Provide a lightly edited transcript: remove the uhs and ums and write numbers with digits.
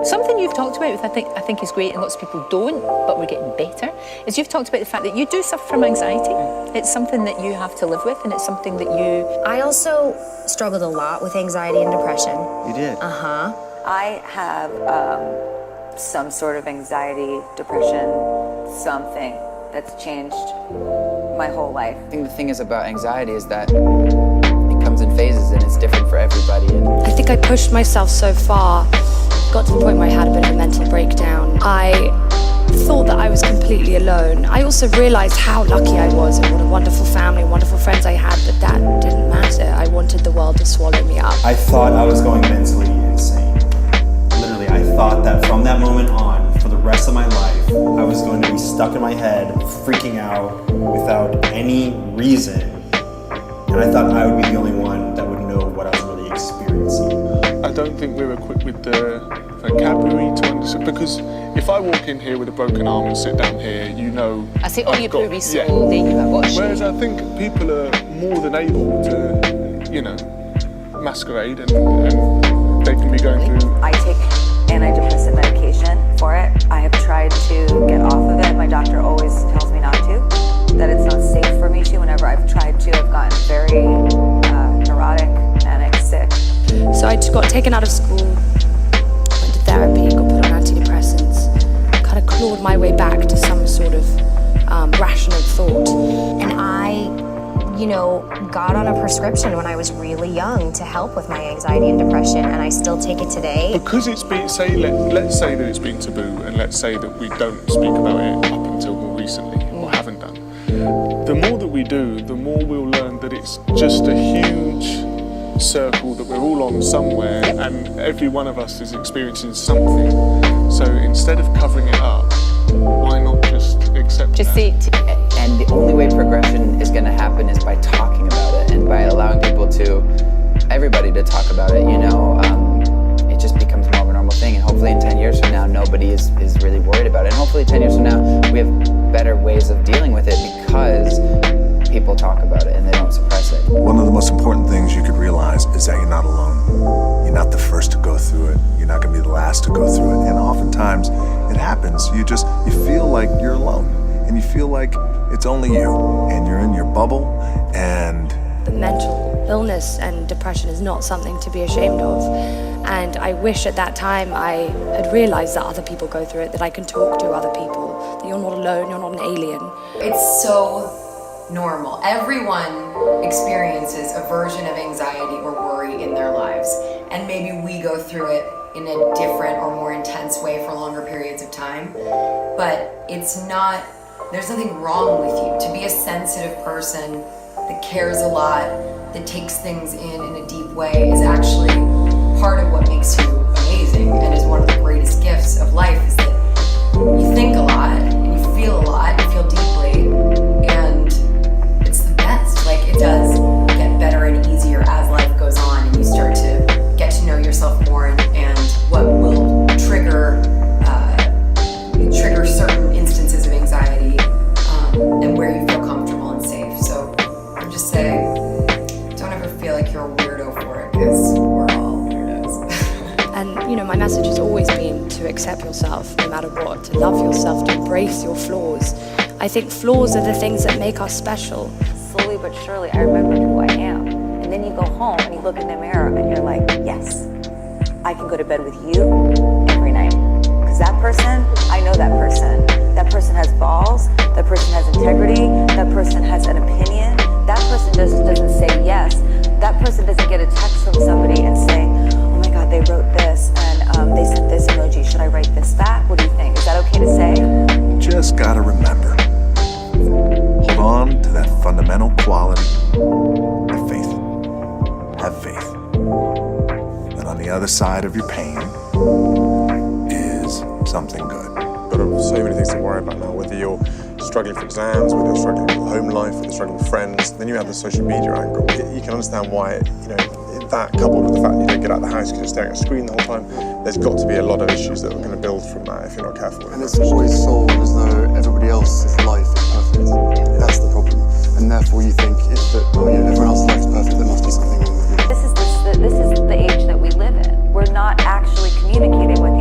Something you've talked about, which I think is great, and lots of people don't, but we're getting better, is you've talked about the fact that you do suffer from anxiety. It's something that you have to live with, and it's something that you... I also struggled a lot with anxiety and depression. You did? Uh-huh. I have some sort of anxiety, depression, something that's changed my whole life. I think the thing is about anxiety is that it comes in phases and it's different for everybody. I think I pushed myself so far, got to the point where I had a bit of a mental breakdown. I thought that I was completely alone. I also realized how lucky I was and what a wonderful family, wonderful friends I had, but that didn't matter. I wanted the world to swallow me up. I thought I was going mentally insane. Literally, I thought that from that moment on, for the rest of my life, I was going to be stuck in my head, freaking out without any reason. And I thought I would be the only one that would know what I was really experiencing. I don't think we're equipped with the vocabulary to understand, because if I walk in here with a broken arm and sit down here, you know... I say, oh, you poor wee soul, then you have got shit. Whereas I think people are more than able to, you know, masquerade and they can be going through... I take antidepressant medication for it. I have tried to get off of it. My doctor always tells me not to, that it's not safe for me to. Whenever I've tried to, I've gotten very neurotic, panic, sick. So I got taken out of school, went to therapy, got put on antidepressants, kind of clawed my way back to some sort of rational thought. And I, you know, got on a prescription when I was really young to help with my anxiety and depression, and I still take it today. Because it's been, let's say that it's been taboo, and let's say that we don't speak about it up until more recently, or haven't done. The more that we do, the more we'll learn that it's just a huge circle that we're all on somewhere, and every one of us is experiencing something. So instead of covering it up, why not just accept Just that? say And the only way progression is going to happen is by talking about it and by allowing people everybody to talk about it, you know. It just becomes more of a normal thing, and hopefully in 10 years from now, nobody is really worried about it. And hopefully 10 years from now, we have better ways of dealing with it because people talk about it and they don't suppress it. One of the most important things you could realize is that you're not alone. You're not the first to go through it. You're not going to be the last to go through it. And oftentimes, it happens. You feel like you're alone, and you feel like it's only you, and you're in your bubble, and... The mental illness and depression is not something to be ashamed of. And I wish at that time I had realized that other people go through it, that I can talk to other people, that you're not alone, you're not an alien. It's so normal. Everyone experiences a version of anxiety or worry in their lives. And maybe we go through it in a different or more intense way for longer periods of time. But it's not, there's nothing wrong with you. To be a sensitive person that cares a lot, that takes things in a deep way, is actually part of what makes you amazing, and is one of the greatest gifts of life, is that you think a lot, and you feel a lot, you feel deeply, and it's the best. Like, it does get better and easier as life goes on, and you start to get to know yourself more, and what will trigger certain instances of anxiety, and where you feel comfortable and safe. So I'm just saying, don't ever feel like you're a weirdo for it, because we're all weirdos. And, you know, my message has always been to accept yourself no matter what, to love yourself, to embrace your flaws. I think flaws are the things that make us special. Slowly but surely, I remember who I am. And then you go home and you look in the mirror and you're like, yes, I can go to bed with you every night. Because that person, I know that person. That person has balls, that person has integrity, that person has an opinion. That person doesn't say yes. That person doesn't get a text from somebody and say, oh my God, they wrote this and they sent this emoji. Should I write this back? What do you think? Is that okay to say? You just gotta remember, hold on to that fundamental quality, have faith. Have faith. And on the other side of your pain is something good. Got so many things to worry about now, whether you're struggling for exams, whether you're struggling with home life, whether you're struggling with friends. Then you have the social media angle. You can understand why, you know, that coupled with the fact that you don't get out of the house because you're staring at a screen the whole time, there's got to be a lot of issues that are going to build from that if you're not careful. And it's always sold as though everybody else's life is perfect. That's the problem. And therefore you think if everyone else's life is perfect, there must be something wrong with you. This is the age that we live in. We're not actually communicating with